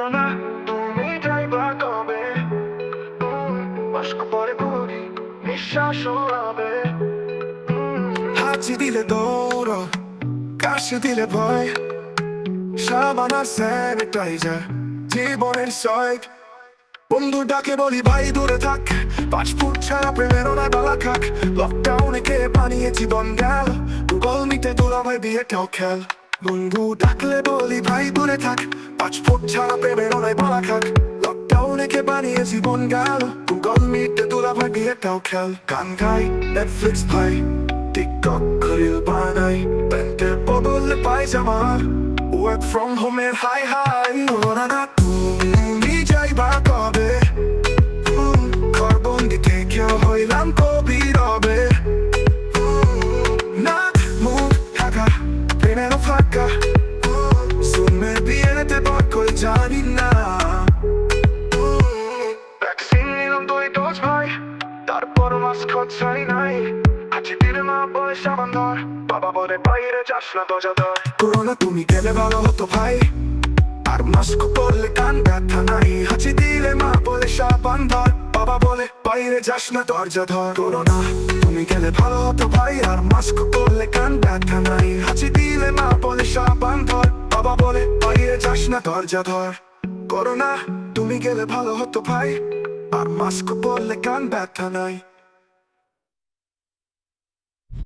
Corona তুমি যাইবা কবে? মাস্ক পরে ঘুরি, নিঃশ্বাস হবে। হাঁচি দিলে দৌড়, কাশি দিলে ভয়, সাবান আর স্যানিটাইজার জীবনের সয়। বন্ধু ডাকে বলি ভাই দূরে থাক, 5 ফুট ছাড়া প্রেমের ওনার বালা খাক। লকডাউনে কে বানিয়ে জীবন গেল, গুগল মিটে তোলা ভাই বিয়েটাও খেল। বন্ধু ডাকলে বলি ভাই দূরে থাক, 5 ফুট ছাড়া প্রেমের ওনার বালা খাক। লকডাউনে কে বানিয়ে জীবন গেল, গুগল মিটে তোলা ভাই বিয়েটাও খেল। গান গাই, নেটফ্লিক্স ভাই, টিকটক রিল বানাই, প্যান্টের বদলে পায়জামার, ওয়ার্ক ফ্রম হোমের হাই হাই। ওরা না তুমি যাইবা কবে? ঘরবন্দি থেকে হইলাম কবি রবে। নাক মুখ ঢাকা, প্রেমেরও ফাঁকা, সুমের বিয়েতে বট কই জানি না। ভ্যাকসিন নিলাম 2 ডোজ ভাই, তারপর মাস্ক ছাড়ি নাই। হাঁচি দিলে মা বলে সাবান ধর, বাবা বলে বাইরে যাস না দরজা ধর। করোনা তুমি গেলে ভালো হতো ভাই, আর মাস্ক পরলে কান ব্যথা নাই। হাঁচি দিলে মা বলে সাবান ধর, বাবা বলে বাইরে যাস না দরজা ধর। করোনা তুমি গেলে ভালো হতো ভাই, আর মাস্ক পরলে কান ব্যথা নাই। হাঁচি দিলে মা বলে সাবান ধর, বাবা বলে বাইরে যাস না দরজা ধর। করোনা তুমি গেলে ভালো হতো ভাই, আর মাস্ক পরলে কান ব্যথা নাই।